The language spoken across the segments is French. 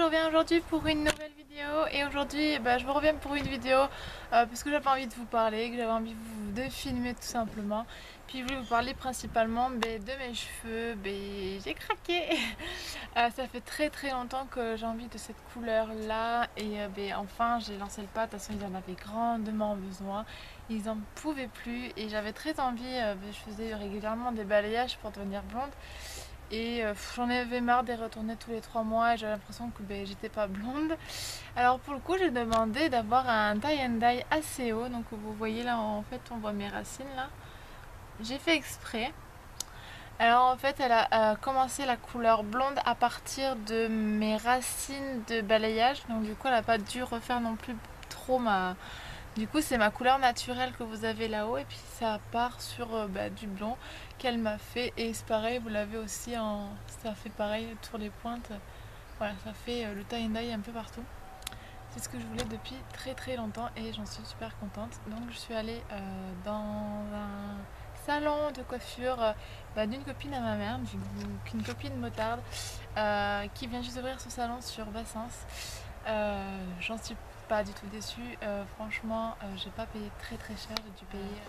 reviens aujourd'hui pour une nouvelle vidéo et aujourd'hui je vous reviens pour une vidéo parce que j'avais envie de vous parler, que j'avais envie de filmer tout simplement. Puis je voulais vous parler principalement de mes cheveux. J'ai craqué. Ça fait très longtemps que j'ai envie de cette couleur là et enfin j'ai lancé le pas. De toute façon ils en avaient grandement besoin, ils en pouvaient plus et j'avais très envie. Je faisais régulièrement des balayages pour devenir blonde. Et j'en avais marre d'y retourner tous les 3 mois et j'avais l'impression que j'étais pas blonde. Alors pour le coup j'ai demandé d'avoir un tie and dye assez haut. Donc vous voyez là en fait on voit mes racines là. J'ai fait exprès. Alors en fait elle a commencé la couleur blonde à partir de mes racines de balayage. Donc du coup elle n'a pas dû refaire non plus trop ma... Du coup c'est ma couleur naturelle que vous avez là-haut et puis ça part sur du blond qu'elle m'a fait et c'est pareil, vous l'avez aussi en... ça fait pareil sur les pointes. Voilà, ça fait le tie and dye un peu partout. C'est ce que je voulais depuis très longtemps et j'en suis super contente. Donc je suis allée dans un salon de coiffure d'une copine à ma mère, d'une copine motarde qui vient juste d'ouvrir son salon sur Bassens. J'en suis pas du tout déçue, franchement j'ai pas payé très cher, j'ai dû payer...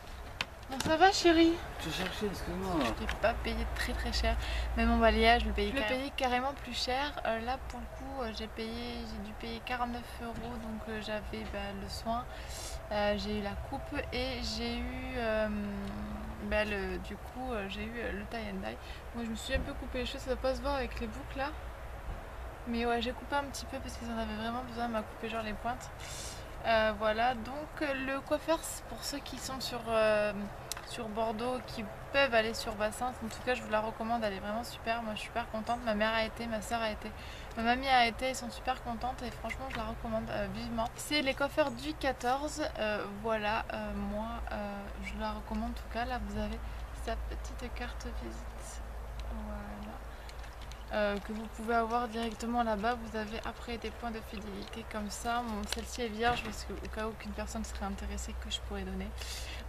Non ça va chérie? Je cherchais, excuse-moi. Je l'ai pas payé très cher, même mon balayage je le payais carrément plus cher. Là pour le coup j'ai dû payer 49 €, donc j'avais le soin, j'ai eu la coupe et j'ai eu j'ai eu le tie and dye. Moi je me suis un peu coupé les cheveux, ça doit pas se voir avec les boucles là. Mais ouais, j'ai coupé un petit peu parce qu'ils en avaient vraiment besoin, m'a coupé genre les pointes. Voilà, donc le coiffeur, pour ceux qui sont sur Bordeaux, qui peuvent aller sur Bassens, en tout cas je vous la recommande, elle est vraiment super. Moi je suis super contente, ma mère a été, ma soeur a été, ma mamie a été, elles sont super contentes et franchement je la recommande vivement. C'est les coiffeurs du 14, voilà, moi je la recommande en tout cas. Là vous avez sa petite carte visite, voilà. Que vous pouvez avoir directement là-bas. Vous avez après des points de fidélité comme ça. Bon, celle-ci est vierge parce qu'au cas où aucune personne serait intéressée que je pourrais donner.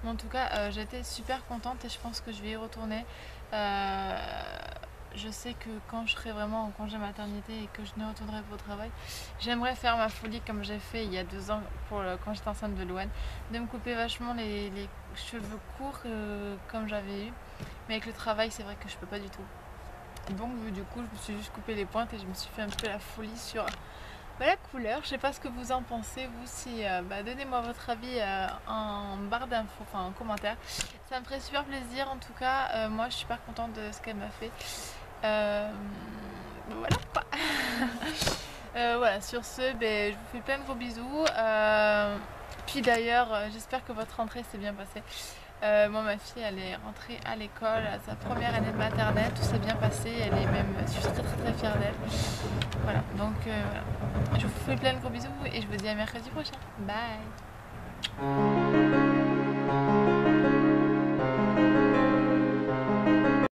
Mais en tout cas j'étais super contente et je pense que je vais y retourner. Je sais que quand je serai vraiment en congé maternité et que je ne retournerai pas au travail, j'aimerais faire ma folie comme j'ai fait il y a 2 ans quand j'étais enceinte de Louane, de me couper vachement les cheveux courts comme j'avais eu. Mais avec le travail c'est vrai que je peux pas du tout. Donc du coup je me suis juste coupé les pointes et je me suis fait un peu la folie sur la couleur. Je sais pas ce que vous en pensez vous, si donnez-moi votre avis en barre d'infos, enfin en commentaire. Ça me ferait super plaisir en tout cas. Moi je suis super contente de ce qu'elle m'a fait. Voilà quoi. Voilà, sur ce je vous fais plein de gros bisous. Puis d'ailleurs j'espère que votre rentrée s'est bien passée. Moi ma fille elle est rentrée à l'école à sa première année de maternelle, tout s'est bien passé, elle est même, je suis très fière d'elle. Voilà, donc voilà. Je vous fais plein de gros bisous et je vous dis à mercredi prochain. Bye.